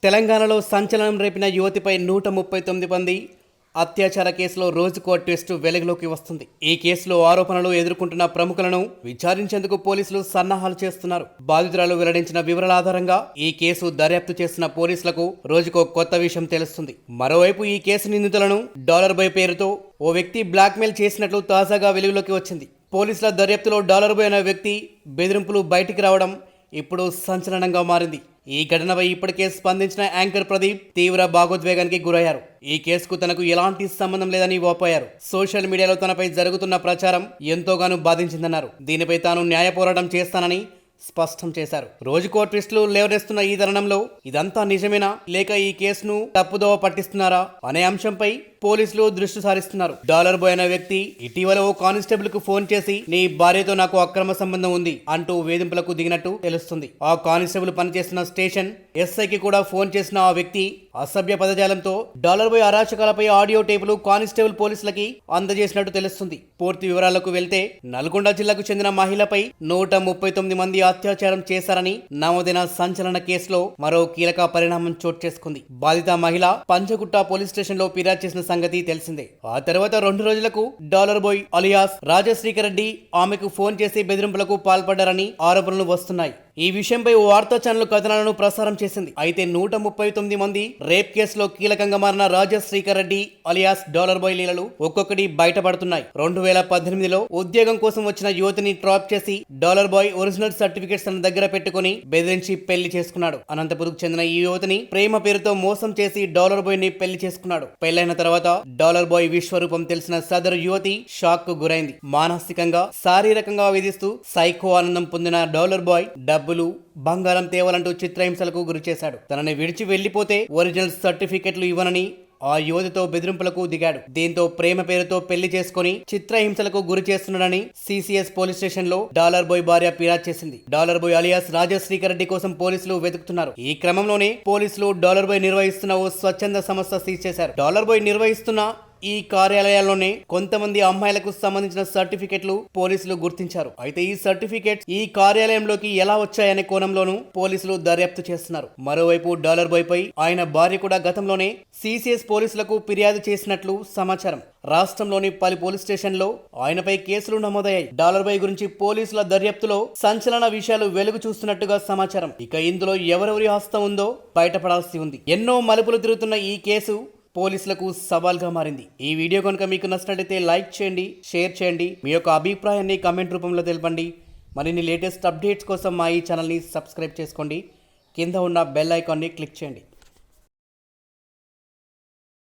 తెలంగాణలో సంచలనం రేపిన యువతిపై 139 మంది అత్యాచార కేసులో రోజుకో ట్విస్ట్ వెలుగులోకి వస్తుంది. ఈ కేసులో ఆరోపణలు ఎదుర్కొంటున్న ప్రముఖులను విచారించేందుకు పోలీసులు సన్నాహాలు చేస్తున్నారు. బాధితురాలు వెల్లడించిన వివరాల ఆధారంగా ఈ కేసు దర్యాప్తు చేస్తున్న పోలీసులకు రోజుకో కొత్త విషయం తెలుస్తుంది. మరోవైపు ఈ కేసు నిందితులను $బాయ్ పేరుతో ఓ వ్యక్తి బ్లాక్మెయిల్ చేసినట్లు తాజాగా వెలుగులోకి వచ్చింది. పోలీసుల దర్యాప్తులో $బాయ్ అనే వ్యక్తి బెదిరింపులు బయటికి రావడం ఇప్పుడు సంచలనంగా మారింది. ఈ ఘటనపై ఇప్పటికే స్పందించిన యాంకర్ ప్రదీప్ తీవ్ర భావోద్వేగానికి గురయ్యారు. ఈ కేసుకు తనకు ఎలాంటి సంబంధం లేదని వాపోయారు. సోషల్ మీడియాలో తనపై జరుగుతున్న ప్రచారం ఎంతోగానో బాధించిందన్నారు. దీనిపై తాను న్యాయ పోరాటం చేస్తానని స్పష్టం చేశారు. రోజుకో ట్విస్టులు లేవనెస్తున్న ఈ తరుణంలో ఇదంతా నిజమేనా లేక ఈ కేసును తప్పుదోవ పట్టిస్తున్నారా అనే అంశంపై పోలీసులు దృష్టి సారిస్తున్నారు. $బాయ్ అనే వ్యక్తి ఇటీవల ఓ కానిస్టేబుల్ కు ఫోన్ చేసి నీ భార్యతో నాకు అక్రమ సంబంధం ఉంది అంటూ వేధింపులకు దిగినట్టు తెలుస్తుంది. ఆ కానిస్టేబుల్ పనిచేస్తున్న స్టేషన్ ఎస్ఐకి కూడా ఫోన్ చేసిన ఆ వ్యక్తి అసభ్య పదజాలంతో $బాయ్ అరాచకాలపై ఆడియో టేపులు కానిస్టేబుల్ పోలీసులకి అందజేసినట్టు తెలుస్తుంది. పూర్తి వివరాలకు వెళ్తే నల్గొండ జిల్లాకు చెందిన మహిళపై 139 మంది అత్యాచారం చేశారని నమోదైన సంచలన కేసులో మరో కీలక పరిణామం చోటు చేసుకుంది. బాధిత మహిళ పంచగుట్ట పోలీస్ స్టేషన్ లో ఫిర్యాదు చేసిన సంగతి తెలిసిందే. ఆ తర్వాత 2 రోజులకు $బాయ్ అలియాస్ రాజశేఖర్ రెడ్డి ఆమెకు ఫోన్ చేసి బెదిరింపులకు పాల్పడ్డారని ఆరోపణలు వస్తున్నాయి. ఈ విషయంపై ఓ వార్తా ఛానల్ కథనాలను ప్రసారం చేసింది. అయితే 139 మంది రేప్ కేసులో కీలకంగా మారిన రాజశేఖర్ రెడ్డి అలియాస్ $బాయ్ లీలలు ఒక్కొక్కటి బయటపడుతున్నాయి. 2018లో ఉద్యోగం కోసం వచ్చిన యువతిని ట్రాప్ చేసి $బాయ్ ఒరిజినల్ సర్టిఫికెట్స్ తన దగ్గర పెట్టుకుని బెదిరించి పెళ్లి చేసుకున్నాడు. అనంతపురంకు చెందిన ఈ యువతిని ప్రేమ పేరుతో మోసం చేసి $బాయ్ ని పెళ్లి చేసుకున్నాడు. పెళ్లైన తర్వాత $బాయ్ విశ్వరూపం తెలిసిన సదరు యువతి షాక్ కు గురైంది. మానసికంగా శారీరకంగా వేధిస్తూ సైకో ఆనందం పొందిన $బాయ్ డబ్బులు బంగారం తేవాలంటూ చిత్రహింసలకు గురి చేశాడు. తనని విడిచి వెళ్లిపోతే ఒరిజినల్ సర్టిఫికెట్లు ఇవ్వనని ఆ యువతితో బెదిరింపులకు దిగాడు. దీంతో ప్రేమ పేరుతో పెళ్లి చేసుకుని చిత్రహింసలకు గురి చేస్తున్నాడని సిసిఎస్ పోలీస్ స్టేషన్ లో $బాయ్ భార్య ఫిర్యాదు చేసింది. $బాయ్ అలియాస్ రాజశేఖర్ రెడ్డి కోసం పోలీసులు వెతుకుతున్నారు. ఈ క్రమంలోనే పోలీసులు $బాయ్ నిర్వహిస్తున్న ఓ స్వచ్ఛంద సంస్థ సీజ్ చేశారు. $బాయ్ నిర్వహిస్తున్న ఈ కార్యాలయాల్లోనే కొంతమంది అమ్మాయిలకు సంబంధించిన సర్టిఫికెట్లు పోలీసులు గుర్తించారు. అయితే ఈ సర్టిఫికెట్స్ ఈ కార్యాలయంలోకి ఎలా వచ్చాయనే కోణంలోనూ పోలీసులు దర్యాప్తు చేస్తున్నారు. మరోవైపు $బాయ్ పై ఆయన భార్య కూడా గతంలోనే సిసిఎస్ పోలీసులకు ఫిర్యాదు చేసినట్లు సమాచారం. రాష్ట్రంలోని పలు పోలీస్ స్టేషన్లో ఆయనపై కేసులు నమోదయ్యాయి. $బాయ్ గురించి పోలీసుల దర్యాప్తులో సంచలన విషయాలు వెలుగు చూస్తున్నట్టుగా సమాచారం. ఇక ఇందులో ఎవరెవరి హస్తం ఉందో బయటపడాల్సి ఉంది. ఎన్నో మలుపులు తిరుగుతున్న ఈ కేసు పోలీసులకు సవాల్గా మారింది. ఈ వీడియో కనుక మీకు నచ్చినట్లయితే లైక్ చేయండి, షేర్ చేయండి, మీ యొక్క అభిప్రాయాన్ని కామెంట్ రూపంలో తెలపండి. మరిన్ని లేటెస్ట్ అప్డేట్స్ కోసం మా ఈ ఛానల్ని సబ్స్క్రైబ్ చేసుకోండి. కింద ఉన్న బెల్ ఐకాన్ని క్లిక్ చేయండి.